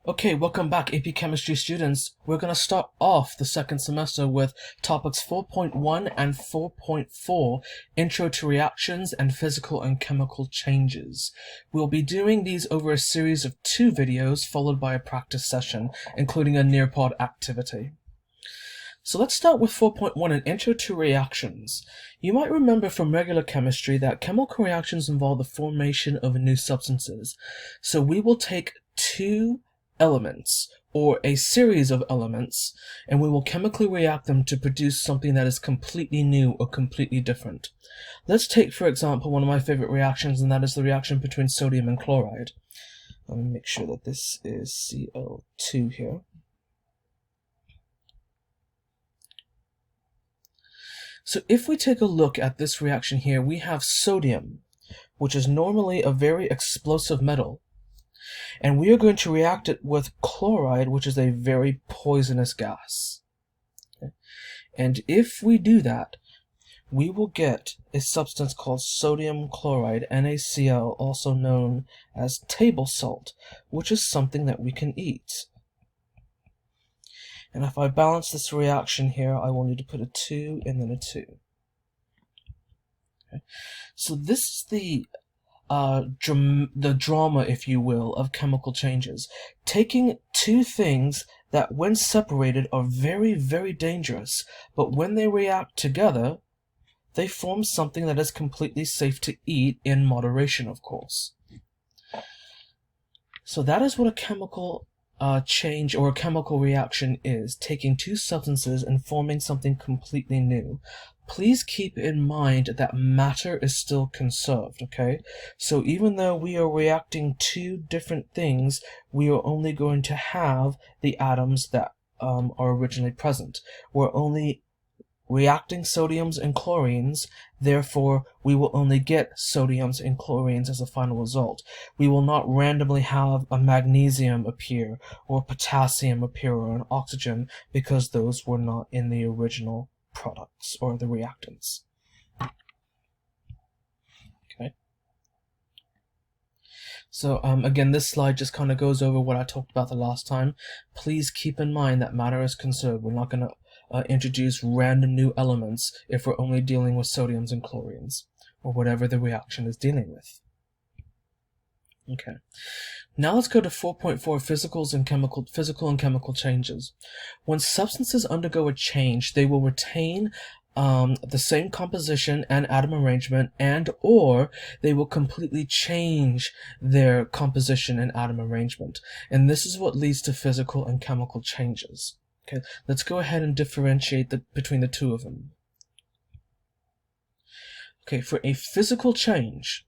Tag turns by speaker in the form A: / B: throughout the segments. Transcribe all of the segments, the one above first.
A: Okay, welcome back, AP Chemistry students. We're going to start off the second semester with topics 4.1 and 4.4, Intro to Reactions and Physical and Chemical Changes. We'll be doing these over a series of 2 videos, followed by a practice session, including a Nearpod activity. So let's start with 4.1, an Intro to Reactions. You might remember from regular chemistry that chemical reactions involve the formation of new substances. So we will take 2 elements, or a series of elements, and we will chemically react them to produce something that is completely new or completely different. Let's take, for example, one of my favorite reactions, and that is the reaction between sodium and chloride. Let me make sure that this is Cl2 here. So if we take a look at this reaction here, we have sodium, which is normally a very explosive metal, and we are going to react it with chloride, which is a very poisonous gas. Okay. And if we do that, we will get a substance called sodium chloride, NaCl, also known as table salt, which is something that we can eat. And if I balance this reaction here, I will need to put a 2 and then a 2. Okay. So this is the drama, if you will, of chemical changes. Taking 2 things that, when separated, are very, very dangerous, but when they react together, they form something that is completely safe to eat, in moderation, of course. So that is what a chemical change or a chemical reaction is, taking 2 substances and forming something completely new. Please keep in mind that matter is still conserved, okay? So even though we are reacting 2 different things, we are only going to have the atoms that are originally present. We're only reacting sodiums and chlorines, therefore we will only get sodiums and chlorines as a final result. We will not randomly have a magnesium appear, or potassium appear, or an oxygen, because those were not in the original products or the reactants. Okay. So again, this slide just kind of goes over what I talked about the last time. Please keep in mind that matter is conserved. We're not going to introduce random new elements if we're only dealing with sodiums and chlorines, or whatever the reaction is dealing with. Okay. Now let's go to 4.4, physical and chemical changes. When substances undergo a change, they will retain the same composition and atom arrangement, and or they will completely change their composition and atom arrangement. And this is what leads to physical and chemical changes. Okay, let's go ahead and differentiate between the 2 of them. Okay, for a physical change,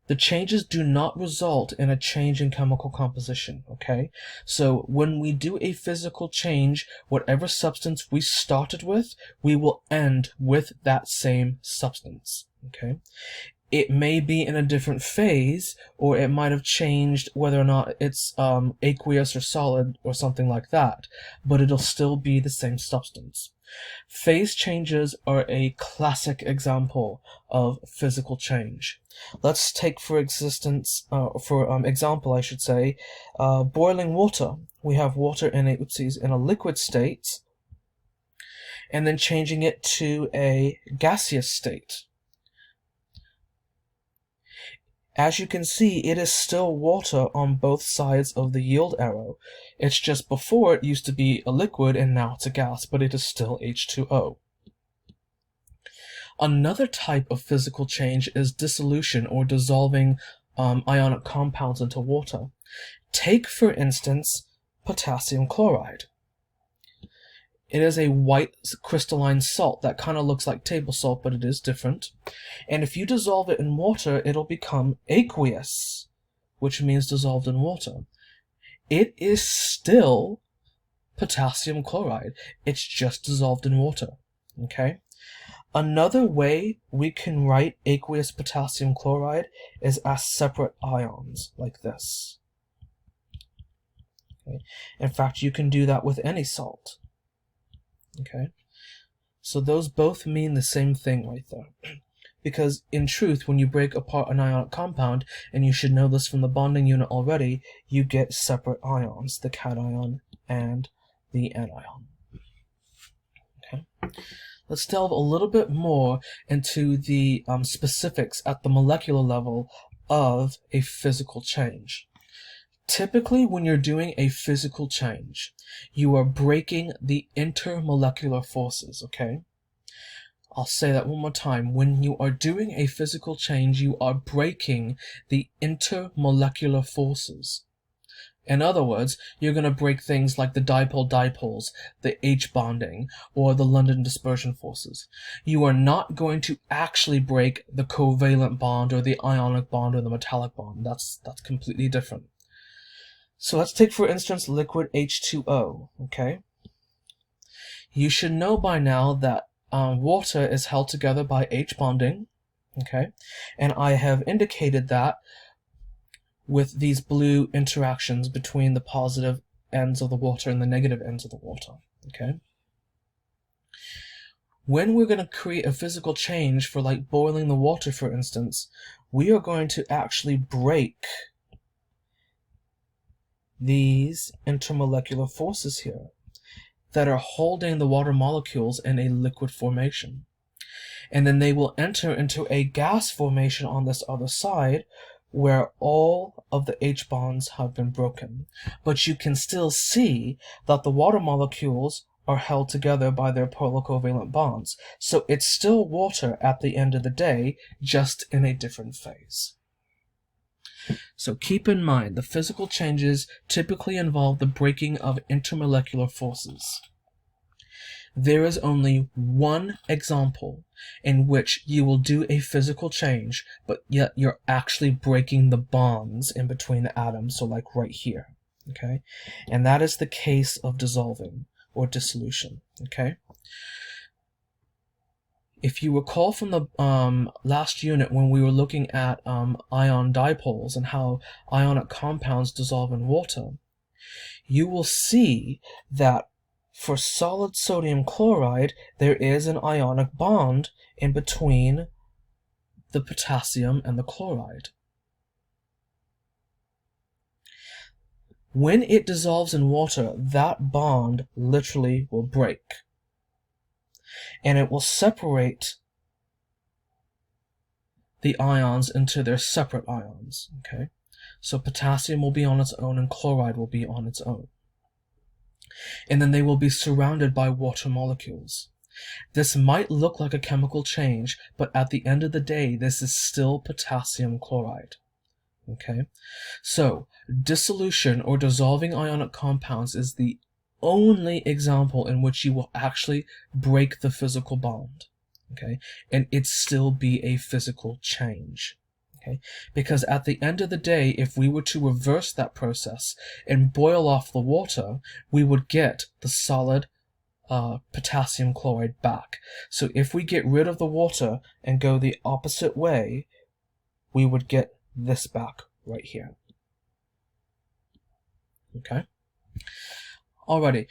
A: the changes do not result in a change in chemical composition, okay? So when we do a physical change, whatever substance we started with, we will end with that same substance, okay? It may be in a different phase, or it might have changed whether or not it's aqueous or solid or something like that, but it'll still be the same substance. Phase changes are a classic example of physical change. Let's take for example, I should say, boiling water. We have water in a liquid state, and then changing it to a gaseous state. As you can see, it is still water on both sides of the yield arrow. It's just before it used to be a liquid and now it's a gas, but it is still H2O. Another type of physical change is dissolution, or dissolving ionic compounds into water. Take, for instance, potassium chloride. It is a white crystalline salt that kind of looks like table salt, but it is different. And if you dissolve it in water, it'll become aqueous, which means dissolved in water. It is still potassium chloride. It's just dissolved in water, okay? Another way we can write aqueous potassium chloride is as separate ions, like this. Okay? In fact, you can do that with any salt. Okay, so those both mean the same thing right there. because in truth, when you break apart an ionic compound, and you should know this from the bonding unit already, you get separate ions, the cation and the anion. Okay. Let's delve a little bit more into the specifics at the molecular level of a physical change. Typically, when you're doing a physical change, you are breaking the intermolecular forces, okay? I'll say that one more time. When you are doing a physical change, you are breaking the intermolecular forces. In other words, you're going to break things like the dipole-dipoles, the H bonding, or the London dispersion forces. You are not going to actually break the covalent bond or the ionic bond or the metallic bond. That's completely different. So let's take, for instance, liquid H2O, okay? You should know by now that water is held together by H bonding, okay? And I have indicated that with these blue interactions between the positive ends of the water and the negative ends of the water, okay? When we're going to create a physical change for like boiling the water, for instance, we are going to actually break these intermolecular forces here that are holding the water molecules in a liquid formation. And then they will enter into a gas formation on this other side where all of the H bonds have been broken. But you can still see that the water molecules are held together by their polar covalent bonds. So it's still water at the end of the day, just in a different phase. So keep in mind, the physical changes typically involve the breaking of intermolecular forces. There is only one example in which you will do a physical change, but yet you're actually breaking the bonds in between the atoms, so like right here, okay? And that is the case of dissolving or dissolution, okay? If you recall from the last unit when we were looking at ion dipoles and how ionic compounds dissolve in water, you will see that for solid sodium chloride, there is an ionic bond in between the potassium and the chloride. When it dissolves in water, that bond literally will break. And it will separate the ions into their separate ions, okay? So potassium will be on its own and chloride will be on its own. And then they will be surrounded by water molecules. This might look like a chemical change, but at the end of the day, this is still potassium chloride, okay? So dissolution or dissolving ionic compounds is the only example in which you will actually break the physical bond, okay? And it still be a physical change, okay? Because at the end of the day, if we were to reverse that process and boil off the water, we would get the solid potassium chloride back. So if we get rid of the water and go the opposite way, we would get this back right here, okay? Alrighty,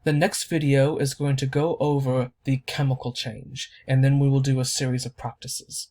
A: the next video is going to go over the chemical change, and then we will do a series of practices.